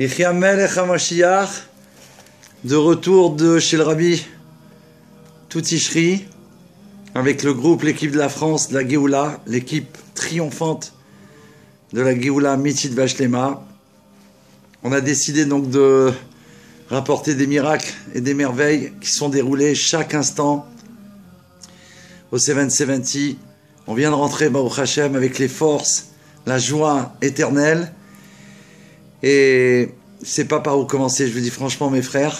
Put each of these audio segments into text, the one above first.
Yechia Melech HaMashiach, de retour de chez le Rabbi Toutishri, avec le groupe, l'équipe de la France, de la Géoula, l'équipe triomphante de la Géoula Mitzit Vashlema. On a décidé donc de rapporter des miracles et des merveilles qui sont déroulés chaque instant au 770. On vient de rentrer, Baruch Hashem, avec les forces, la joie éternelle. Et je ne sais pas par où commencer, je vous dis franchement mes frères.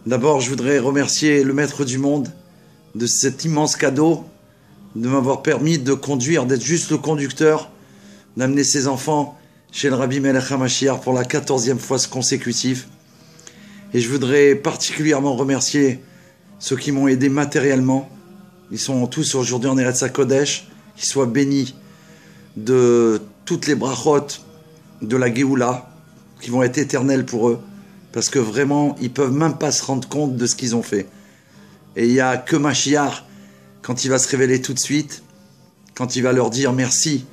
D'abord, je voudrais remercier le Maître du Monde de cet immense cadeau, de m'avoir permis de conduire, d'être juste le conducteur, d'amener ses enfants chez le Rabbi Melech HaMashiach pour la 14e fois consécutive. Et je voudrais particulièrement remercier ceux qui m'ont aidé matériellement. Ils sont tous aujourd'hui en Eretz HaKodesh, qu'ils soient bénis de toutes les brachot de la Géoula, qui vont être éternelles pour eux, parce que vraiment, ils ne peuvent même pas se rendre compte de ce qu'ils ont fait. Et il n'y a que Mashiach, quand il va se révéler tout de suite, quand il va leur dire merci,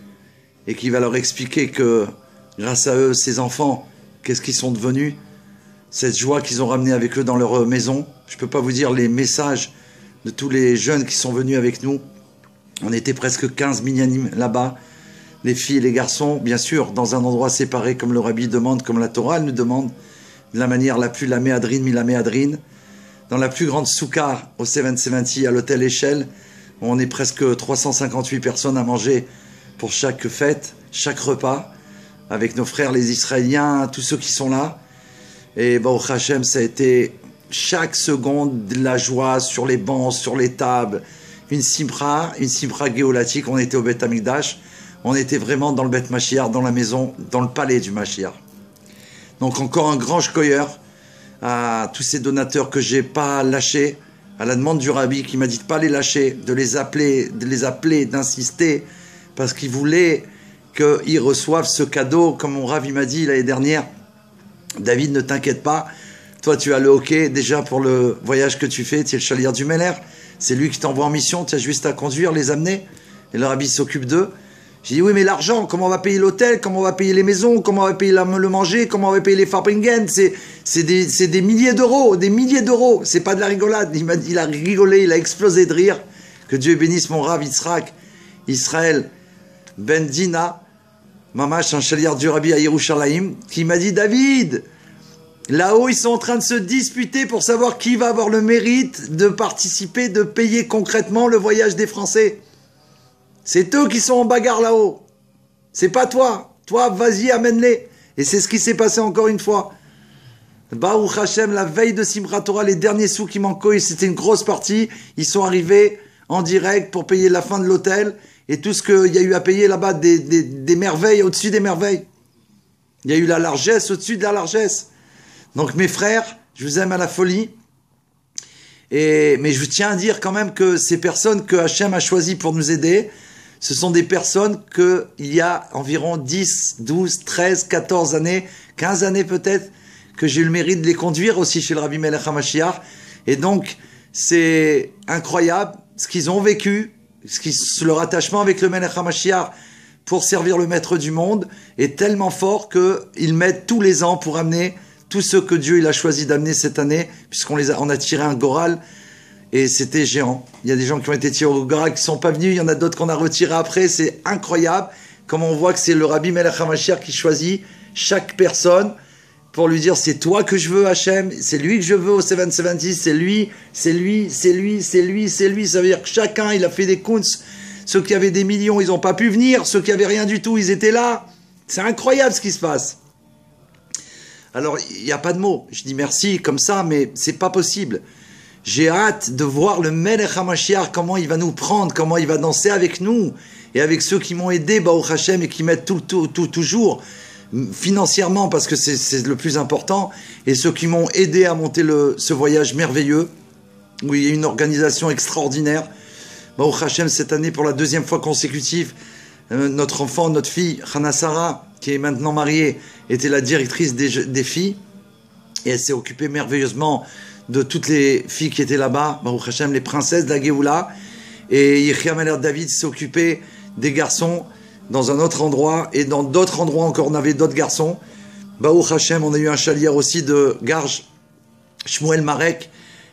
et qu'il va leur expliquer que, grâce à eux, ces enfants, qu'est-ce qu'ils sont devenus, cette joie qu'ils ont ramenée avec eux dans leur maison. Je ne peux pas vous dire les messages de tous les jeunes qui sont venus avec nous. On était presque 15 minyanim là-bas, les filles et les garçons, bien sûr, dans un endroit séparé, comme le Rabbi demande, comme la Torah nous demande, de la manière la plus laméadrine, milaméadrine, dans la plus grande soukha au 770 à l'hôtel Échelle, où on est presque 358 personnes à manger pour chaque fête, chaque repas, avec nos frères les Israéliens, tous ceux qui sont là. Et Baruch Hashem, ça a été chaque seconde de la joie sur les bancs, sur les tables, une simra géolatique. On était au Beth Amikdash, on était vraiment dans le Beth Mashiach, dans la maison, dans le palais du Mashiach. Donc encore un grand shkoyer à tous ces donateurs que j'ai pas lâchés, à la demande du Rabbi qui m'a dit de pas les lâcher, de les appeler, d'insister, parce qu'il voulait qu'ils reçoivent ce cadeau, comme mon Rav m'a dit l'année dernière. David, ne t'inquiète pas, toi tu as le hockey déjà pour le voyage que tu fais, tu es le chalier du Meller, c'est lui qui t'envoie en mission, tu as juste à conduire, les amener, et le Rabbi s'occupe d'eux. J'ai dit oui, mais l'argent, comment on va payer l'hôtel, comment on va payer les maisons, comment on va payer le manger, comment on va payer les farbringen, c'est des milliers d'euros, c'est pas de la rigolade. Il a rigolé, il a explosé de rire. Que Dieu bénisse mon Rav Israël Ben Dina, Mamash, un chalier du Rabbi à Yerushalayim, qui m'a dit David, là-haut ils sont en train de se disputer pour savoir qui va avoir le mérite de participer, de payer concrètement le voyage des Français. C'est eux qui sont en bagarre là-haut. C'est pas toi. Toi, vas-y, amène-les. Et c'est ce qui s'est passé encore une fois. Baruch Hashem, la veille de Simchat Torah, les derniers sous qui manquaient, c'était une grosse partie. Ils sont arrivés en direct pour payer la fin de l'hôtel et tout ce qu'il y a eu à payer là-bas, des merveilles au-dessus des merveilles. Il y a eu la largesse au-dessus de la largesse. Donc mes frères, je vous aime à la folie. Mais je tiens à dire quand même que ces personnes que Hachem a choisies pour nous aider, ce sont des personnes qu'il y a environ 10, 12, 13, 14 années, 15 années peut-être, que j'ai eu le mérite de les conduire aussi chez le Rabbi Melech HaMashiach. Et donc, c'est incroyable ce qu'ils ont vécu, leur attachement avec le Melech HaMashiach pour servir le Maître du Monde est tellement fort qu'ils mettent tous les ans pour amener tous ceux que Dieu il a choisi d'amener cette année, puisqu'on a tiré un goral. Et c'était géant. Il y a des gens qui ont été tirés au Goral qui ne sont pas venus. Il y en a d'autres qu'on a retirés après. C'est incroyable. Comme on voit que c'est le Rabbi Melech HaMashiach qui choisit chaque personne pour lui dire c'est toi que je veux, Hachem. C'est lui que je veux au 770. C'est lui. Ça veut dire que chacun, il a fait des counts. Ceux qui avaient des millions, ils n'ont pas pu venir. Ceux qui avaient rien du tout, ils étaient là. C'est incroyable ce qui se passe. Alors, il n'y a pas de mots. Je dis merci comme ça, mais c'est pas possible. J'ai hâte de voir le Melech HaMashiach, comment il va nous prendre, comment il va danser avec nous et avec ceux qui m'ont aidé, Baruch Hashem, et qui m'aident toujours financièrement parce que c'est le plus important, et ceux qui m'ont aidé à monter ce voyage merveilleux où il y a une organisation extraordinaire. Baruch Hashem, cette année, pour la 2e fois consécutive, notre enfant, notre fille, Hana Sarah, qui est maintenant mariée, était la directrice des filles et elle s'est occupée merveilleusement de toutes les filles qui étaient là-bas, Baruch Hashem, les princesses de la Géoula. Et Yechia Melech David s'est occupé des garçons dans un autre endroit, et dans d'autres endroits encore, on avait d'autres garçons. Baruch Hashem, on a eu un chalière aussi de Garges, Shmuel Marek,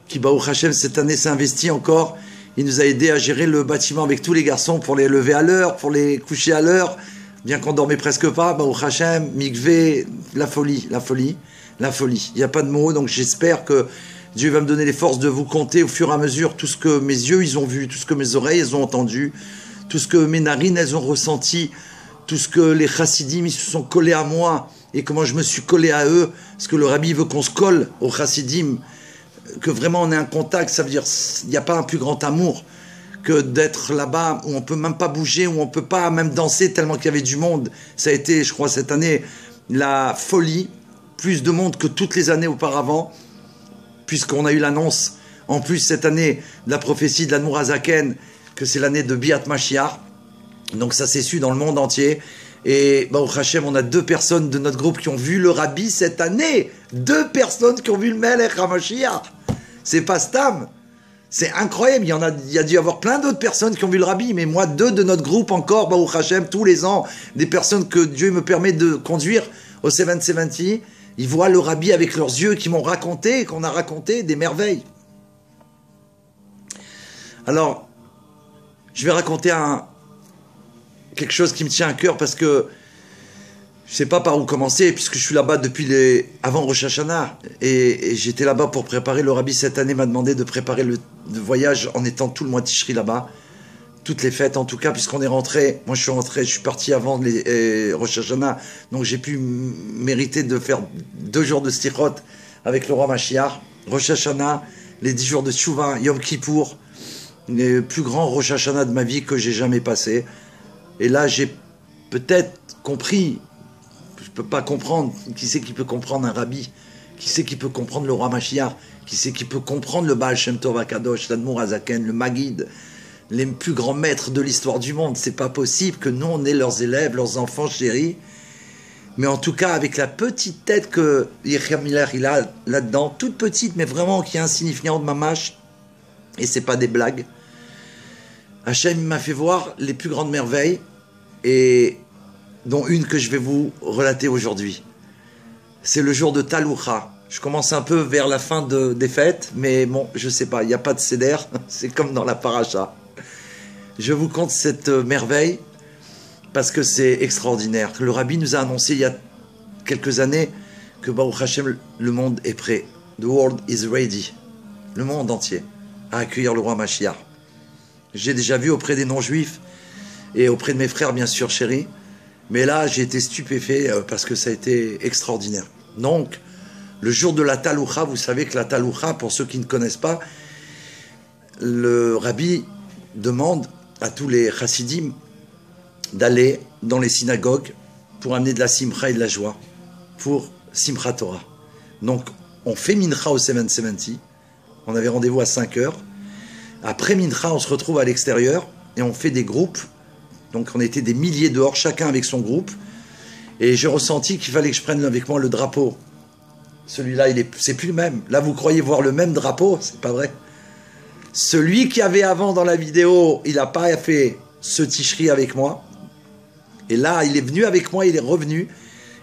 qui Baruch Hashem cette année s'est investi encore. Il nous a aidé à gérer le bâtiment avec tous les garçons pour les lever à l'heure, pour les coucher à l'heure, bien qu'on dormait presque pas. Baruch Hashem, Mikvé, la folie, la folie, la folie. Il n'y a pas de mots, donc j'espère que Dieu va me donner les forces de vous compter au fur et à mesure tout ce que mes yeux ils ont vu, tout ce que mes oreilles elles ont entendu, tout ce que mes narines elles ont ressenti, tout ce que les chassidim ils se sont collés à moi et comment je me suis collé à eux, parce que le rabbi veut qu'on se colle aux chassidim, que vraiment on ait un contact. Ça veut dire il n'y a pas un plus grand amour que d'être là-bas où on peut même pas bouger, où on peut pas même danser tellement qu'il y avait du monde. Ça a été, je crois, cette année la folie, plus de monde que toutes les années auparavant, puisqu'on a eu l'annonce en plus cette année de la prophétie de l'Admour Hazaken, que c'est l'année de Biat Mashiach. Donc ça s'est su dans le monde entier. Et Baruch Hashem, on a 2 personnes de notre groupe qui ont vu le Rabbi cette année. 2 personnes qui ont vu le Melech HaMashiach. C'est pas Stam. C'est incroyable. Il y a dû y avoir plein d'autres personnes qui ont vu le Rabbi. Mais moi, 2 de notre groupe encore, Baruch Hashem, tous les ans, des personnes que Dieu me permet de conduire au 770, ils voient le Rabbi avec leurs yeux qui m'ont raconté, qu'on a raconté des merveilles. Alors, je vais raconter quelque chose qui me tient à cœur parce que je ne sais pas par où commencer, puisque je suis là-bas depuis avant Rosh Hashanah et j'étais là-bas pour préparer. Le Rabbi cette année m'a demandé de préparer le voyage en étant tout le mois de Tishri là-bas, toutes les fêtes en tout cas, puisqu'on est rentré. Moi je suis parti avant Rosh Hashanah, donc j'ai pu mériter de faire 2 jours de Stichot avec le roi Mashiach, Rosh Hashanah, les 10 jours de Teshuvah, Yom Kippour, les plus grands Rosh Hashanah de ma vie que j'ai jamais passé. Et là, j'ai peut-être compris, je ne peux pas comprendre, qui c'est qui peut comprendre un rabbi? Qui c'est qui peut comprendre le roi Mashiach? Qui c'est qui peut comprendre le Baal Shem Tov HaKadosh, l'Admour Hazaken, le Maguid, les plus grands maîtres de l'histoire du monde? C'est pas possible que nous, on ait leurs élèves, leurs enfants chéris. Mais en tout cas, avec la petite tête que Yechiel Miller, il a là-dedans, toute petite, mais vraiment qui est insignifiante, mamache, et c'est pas des blagues. Hachem m'a fait voir les plus grandes merveilles, et dont une que je vais vous relater aujourd'hui. C'est le jour de Taloucha. Je commence un peu vers la fin des fêtes, mais bon, je sais pas, il n'y a pas de seder, c'est comme dans la paracha. Je vous conte cette merveille parce que c'est extraordinaire. Le Rabbi nous a annoncé il y a quelques années que Baruch Hashem, le monde est prêt. The world is ready. Le monde entier à accueillir le roi Mashiach. J'ai déjà vu auprès des non-juifs et auprès de mes frères, bien sûr, chéris. Mais là, j'ai été stupéfait parce que ça a été extraordinaire. Donc, le jour de la Taloucha, vous savez que la Taloucha, pour ceux qui ne connaissent pas, le Rabbi demande à tous les chassidim d'aller dans les synagogues pour amener de la simcha et de la joie, pour Simchat Torah. Donc, on fait mincha au 770, on avait rendez-vous à 5 heures. Après mincha, on se retrouve à l'extérieur et on fait des groupes. Donc, on était des milliers dehors, chacun avec son groupe. Et j'ai ressenti qu'il fallait que je prenne avec moi le drapeau. Celui-là, c'est plus le même. Là, vous croyez voir le même drapeau, c'est pas vrai. Celui qui avait avant dans la vidéo, il n'a pas fait ce ticherie avec moi. Et là, il est venu avec moi, il est revenu.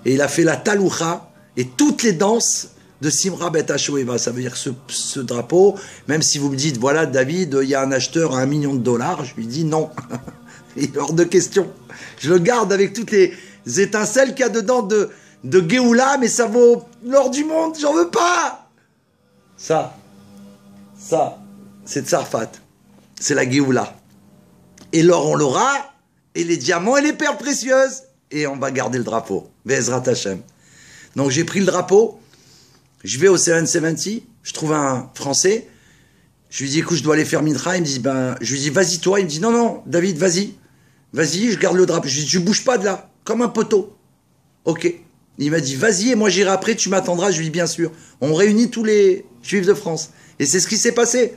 Et il a fait la taloucha et toutes les danses de Simra Bet Hashoeva. Ça veut dire que ce drapeau, même si vous me dites, voilà, David, il y a un acheteur à $1 million, je lui dis non. Il est hors de question. Je le garde avec toutes les étincelles qu'il y a dedans de Géoula, mais ça vaut l'or du monde, j'en veux pas. Ça, c'est Tsarfat. C'est la Géoula. Et l'or, on l'aura, et les diamants et les perles précieuses. Et on va garder le drapeau. Be'ezrat Hashem. Donc j'ai pris le drapeau, je vais au 770, je trouve un Français, je lui dis, écoute, je dois aller faire Mincha. Il me dit, je lui dis, vas-y toi. Il me dit, non, David, vas-y, je garde le drapeau. Je lui dis, tu bouges pas de là, comme un poteau. Ok. Il m'a dit, vas-y, et moi j'irai après, tu m'attendras. Je lui dis, bien sûr. On réunit tous les Juifs de France. Et c'est ce qui s'est passé.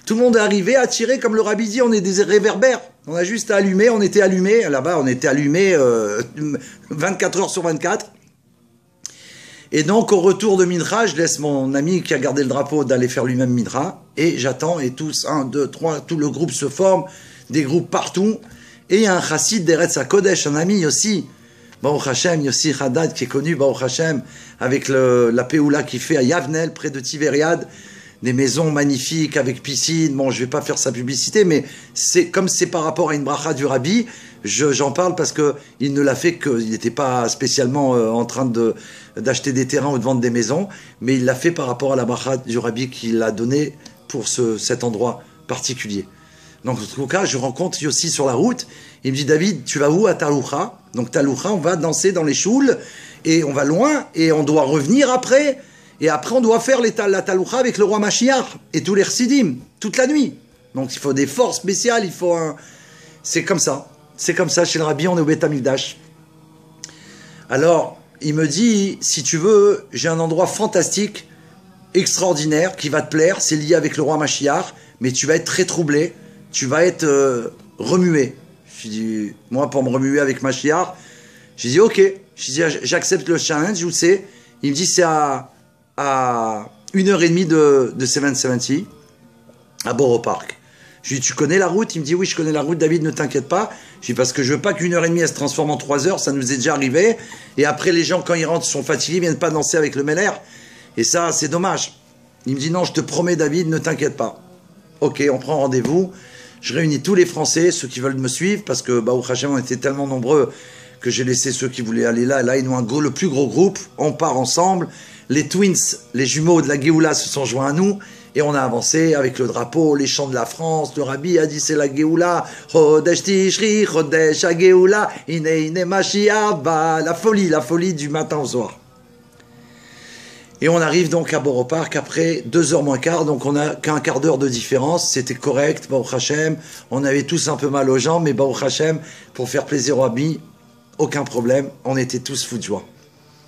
Tout le monde est arrivé à tirer, comme le Rabbi dit, on est des réverbères. On a juste à allumer, on était allumés. Là-bas, on était allumés 24 heures sur 24. Et donc, au retour de Mincha, je laisse mon ami qui a gardé le drapeau d'aller faire lui-même Mincha. Et j'attends, et tous, 1, 2, 3, tout le groupe se forme, des groupes partout. Et il y a un chassid d'Eretz HaKodesh, un ami aussi, Baruch Hashem, Yossi Haddad qui est connu, Baruch Hashem, avec la Péoula qu'il fait à Yavnel, près de Tiveriad, des maisons magnifiques avec piscine. Bon, je vais pas faire sa publicité, mais comme c'est par rapport à une bracha du Rabbi, j'en parle parce que il ne l'a fait qu'il n'était pas spécialement en train d'acheter des terrains ou de vendre des maisons, mais il l'a fait par rapport à la bracha du Rabbi qu'il a donné pour cet endroit particulier. Donc, en tout cas, je rencontre Yossi sur la route. Il me dit, David, tu vas où à Taloucha? Donc, Taloucha, on va danser dans les choules et on va loin et on doit revenir après. Et après, on doit faire la Taloucha avec le roi Mashiach et tous les Chassidim, toute la nuit. Donc, il faut des forces spéciales, il faut un... C'est comme ça. C'est comme ça, chez le Rabbi, on est au Beth Amikdash. Alors, il me dit, si tu veux, j'ai un endroit fantastique, extraordinaire, qui va te plaire. C'est lié avec le roi Mashiach, mais tu vas être très troublé. Tu vas être remué. Je dis, moi, pour me remuer avec Mashiach, j'ai dit, ok. Je dis, j'accepte le challenge, je le sais. Il me dit, c'est à 1h30 de 770, à Borough Park. Je lui dis, tu connais la route? Il me dit, oui, je connais la route, David, ne t'inquiète pas. Je dis, parce que je veux pas qu'1h30, elle se transforme en 3 heures, ça nous est déjà arrivé. Et après, les gens, quand ils rentrent, sont fatigués, ils viennent pas danser avec le Meller. Et ça, c'est dommage. Il me dit, non, je te promets, David, ne t'inquiète pas. Ok, on prend rendez-vous. Je réunis tous les Français, ceux qui veulent me suivre, parce que Baruch Hashem, on était tellement nombreux que j'ai laissé ceux qui voulaient aller là. Là, ils ont le plus gros groupe. On part ensemble. Les twins, les jumeaux de la Géoula se sont joints à nous. Et on a avancé avec le drapeau, les chants de la France. Le Rabbi a dit, c'est la Géoula. Chodesh Tishri, Chodesh HaGéoula. Ine Mashiach ba. La folie du matin au soir. Et on arrive donc à Borough Park après 2h moins quart, donc on n'a qu'un quart d'heure de différence, c'était correct, Baruch Hashem, on avait tous un peu mal aux jambes, mais Baruch Hashem, pour faire plaisir au Rabbi, aucun problème, on était tous fous de joie.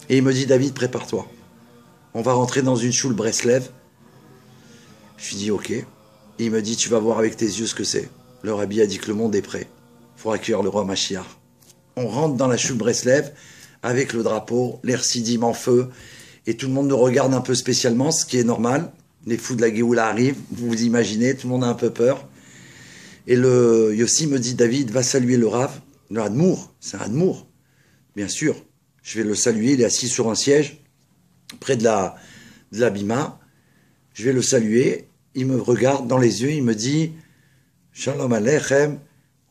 Et il me dit, David, prépare-toi, on va rentrer dans une choule Breslev. Je lui dis, ok. Et il me dit, tu vas voir avec tes yeux ce que c'est. Le Rabbi a dit que le monde est prêt, il faut accueillir le roi Mashiach. On rentre dans la choule Breslev, avec le drapeau, les Chassidim en feu, et tout le monde nous regarde un peu spécialement, ce qui est normal. Les fous de la Géoula arrivent, vous vous imaginez, tout le monde a un peu peur. Et le Yossi me dit, David, va saluer le Rav, le Admour, c'est un Admour, bien sûr. Je vais le saluer, il est assis sur un siège, près de la bima. Je vais le saluer, il me regarde dans les yeux, il me dit, Shalom Aleichem,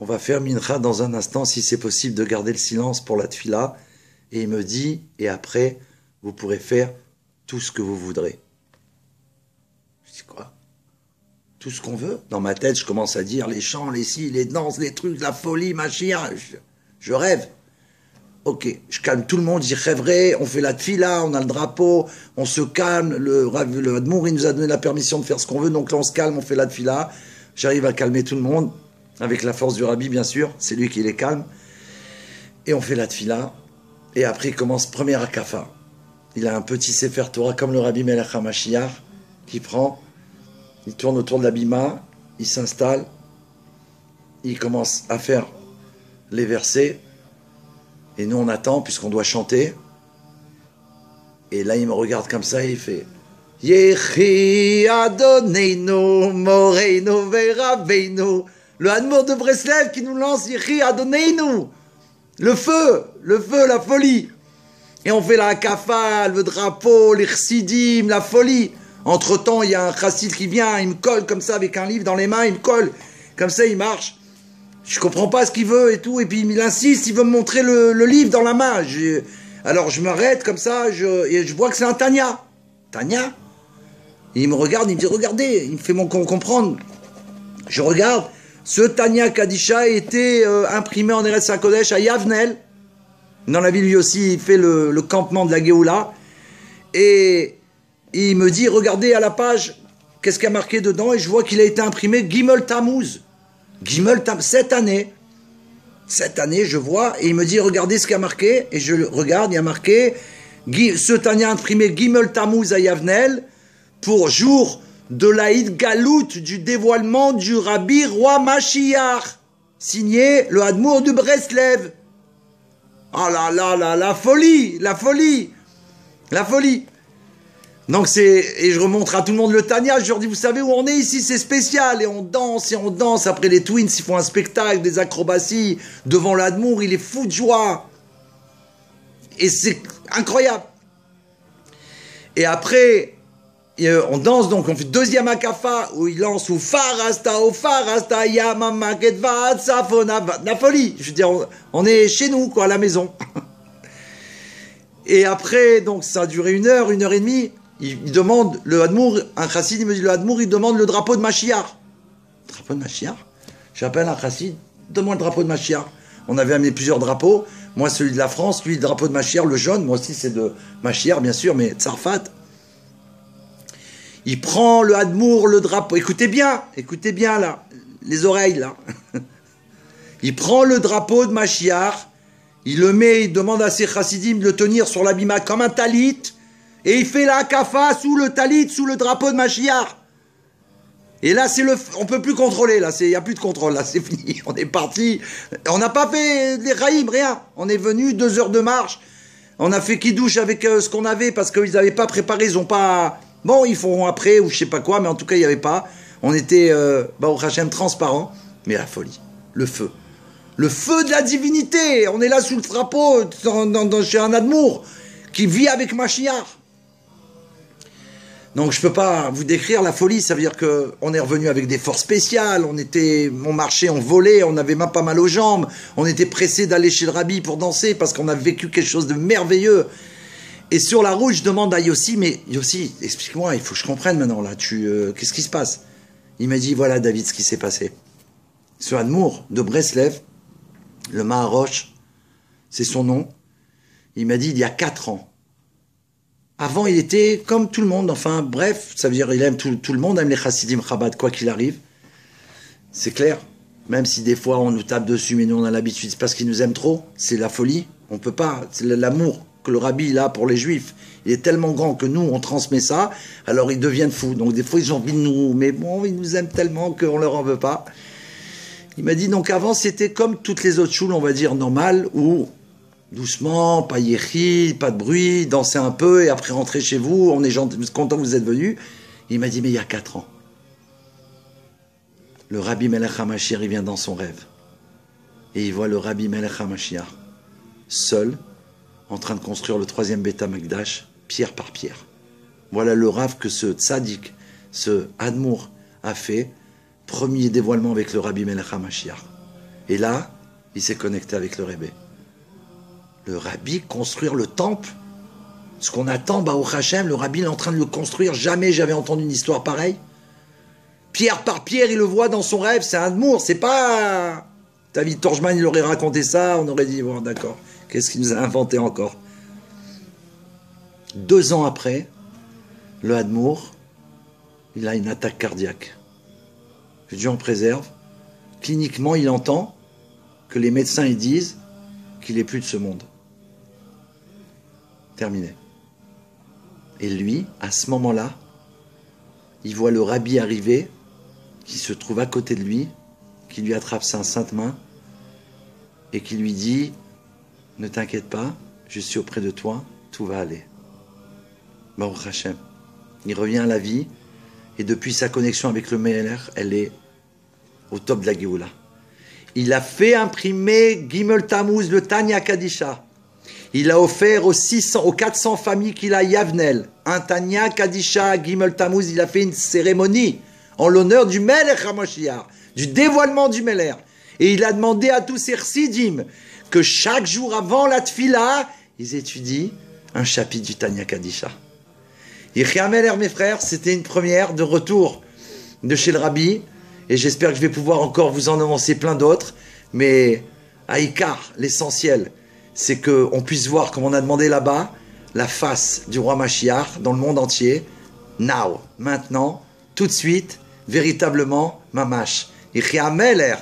on va faire mincha dans un instant, si c'est possible de garder le silence pour la tfila. Et il me dit, et après, vous pourrez faire tout ce que vous voudrez. Je dis quoi? Tout ce qu'on veut? Dans ma tête, je commence à dire les chants, les si, les danses, les trucs, la folie, machin. Je rêve. Ok, je calme tout le monde, j'y rêverai, on fait la tfila, on a le drapeau, on se calme. Le Admour, il nous a donné la permission de faire ce qu'on veut, donc là on se calme, on fait la tfila. J'arrive à calmer tout le monde, avec la force du Rabbi, bien sûr, c'est lui qui les calme. Et on fait la tfila, et après il commence première akafa. Il a un petit Sefer Torah comme le Rabbi Melech HaMashiach qui prend, il tourne autour de la bima, il s'installe, il commence à faire les versets et nous on attend puisqu'on doit chanter. Et là il me regarde comme ça et il fait Yechi Adoneinu Moreinu Verabeinu. Le Admour de Breslev qui nous lance Yechi Adoneinu. Le feu, la folie. Et on fait la kafa, le drapeau, les chassidim, la folie. Entre-temps, il y a un chassid qui vient, il me colle comme ça avec un livre dans les mains, il me colle. Comme ça, il marche. Je comprends pas ce qu'il veut et tout. Et puis, il insiste, il veut me montrer le livre dans la main. Alors, je m'arrête comme ça, et je vois que c'est un Tanya. Tanya? Et il me regarde, il me dit, regardez, il me fait comprendre. Je regarde, ce Tanya Kadisha a été imprimé en Eretz HaKodesh à Yavnel. Dans la ville, lui aussi, il fait le campement de la Géoula. Et il me dit, regardez à la page, qu'est-ce qu'il y a marqué dedans? Et je vois qu'il a été imprimé Gimel Tammuz. Gimel Tammuz, cette année, je vois, et il me dit, regardez ce qu'il y a marqué. Et je regarde, il y a marqué, ce Tanya imprimé Gimel Tammuz à Yavnel, pour jour de l'Aïd Galout, du dévoilement du Rabbi Roi Mashiach. Signé le Admour de Breslev. Oh là là là, la folie. Donc et je remonte à tout le monde le Tanya, je leur dis, vous savez où on est ici, c'est spécial, et on danse, après les Twins, ils font un spectacle, des acrobaties, devant l'Admour, il est fou de joie. Et c'est incroyable. Et après, on danse, donc on fait deuxième akafa, où il lance ou farasta, yamama, ketva, safona, la folie. Je veux dire, on est chez nous, quoi, à la maison. Et après, donc ça a duré 1 heure, 1 heure et demie. Il demande, le Hadmour, un chassid, il me dit, le Hadmour, il demande le drapeau de Mashiach. Drapeau de Mashiach? J'appelle un chassid, donne-moi le drapeau de Mashiach. On avait amené plusieurs drapeaux. Moi, celui de la France, lui, le drapeau de Mashiach, le jaune. Moi aussi, c'est de Mashiach, bien sûr, mais Tzarfat. Il prend le Hadmour, le drapeau. Écoutez bien, là, les oreilles, là. Il prend le drapeau de Mashiach, il le met, il demande à ses chassidim de le tenir sur l'abima comme un talit, et il fait la hakafa sous le talit, sous le drapeau de Mashiach. Et là, on peut plus contrôler, là, il n'y a plus de contrôle, là, c'est fini, on est parti. On n'a pas fait les raïm, rien. On est venu 2 heures de marche, on a fait kidouche avec ce qu'on avait, parce qu'ils n'avaient pas préparé, ils n'ont pas... Bon, ils feront après, ou je sais pas quoi, mais en tout cas, il n'y avait pas. On était, au Hachem, transparent, mais la folie, le feu. Le feu de la divinité. On est là sous le drapeau, chez un Hadmour, qui vit avec Mashiach. Donc, je ne peux pas vous décrire la folie. Ça veut dire qu'on est revenu avec des forces spéciales. On marchait, on volait, on avait même pas mal aux jambes. On était pressé d'aller chez le Rabbi pour danser, parce qu'on a vécu quelque chose de merveilleux. Et sur la route, je demande à Yossi, mais Yossi, explique-moi, il faut que je comprenne maintenant, là, qu'est-ce qui se passe? Il m'a dit, voilà, David, ce qui s'est passé. Ce Hadmour de Breslev, le Maharosh, c'est son nom, il m'a dit, il y a 4 ans. Avant, il était comme tout le monde, enfin, bref, ça veut dire, il aime tout le monde, aime les chassidim Chabad, quoi qu'il arrive. C'est clair, même si des fois, on nous tape dessus, mais nous, on a l'habitude, c'est parce qu'ils nous aiment trop, c'est la folie, on peut pas, c'est l'amour que le Rabbi il a pour les Juifs, il est tellement grand que nous, on transmet ça, alors ils deviennent fous. Donc des fois, ils ont envie de nous... Mais bon, ils nous aiment tellement qu'on leur en veut pas. Il m'a dit, donc avant, c'était comme toutes les autres choules, on va dire, normales, où doucement, pas yéchi, pas de bruit, danser un peu, et après rentrer chez vous, on est content que vous êtes venus. Il m'a dit, mais il y a 4 ans, le Rabbi Melech HaMashiach, il vient dans son rêve. Et il voit le Rabbi Melech HaMashiach, seul, en train de construire le 3e Beth Amikdash, pierre par pierre. Voilà le rave que ce tzaddik, ce Hadmour, a fait, premier dévoilement avec le Rabbi Melech HaMashiach. Et là, il s'est connecté avec le Rebbe. Le Rabbi construire le temple, ce qu'on attend, au Hachem, le Rabbi est en train de le construire, jamais j'avais entendu une histoire pareille. Pierre par pierre, il le voit dans son rêve, c'est un Hadmour, c'est pas... David Torjman, il aurait raconté ça, on aurait dit, bon d'accord. Qu'est-ce qu'il nous a inventé encore? 2 ans après, le Hadmour, il a une attaque cardiaque. Que Dieu en préserve. Cliniquement, il entend que les médecins ils disent qu'il n'est plus de ce monde. Terminé. Et lui, à ce moment-là, il voit le Rabbi arriver, qui se trouve à côté de lui, qui lui attrape sa sainte main, et qui lui dit... Ne t'inquiète pas, je suis auprès de toi, tout va aller. Baruch Hashem. Il revient à la vie, et depuis sa connexion avec le Me'eler, elle est au top de la Géoula. Il a fait imprimer Gimel Tammuz, le Tanya Kadisha. Il a offert aux 400 familles qu'il a à Yavnel, un Tanya Kadisha, Gimel Tammuz. Il a fait une cérémonie en l'honneur du Melech HaMashiach, du dévoilement du Me'eler. Et il a demandé à tous ses chassidim que chaque jour avant la tfila, ils étudient un chapitre du Tanya Kadisha. Yechia Meler, mes frères, c'était une première de retour de chez le Rabbi, et j'espère que je vais pouvoir encore vous en avancer plein d'autres, mais Aïkar, l'essentiel, c'est qu'on puisse voir, comme on a demandé là-bas, la face du roi Mashiach dans le monde entier, now, maintenant, tout de suite, véritablement, mamash. Yechia Meler.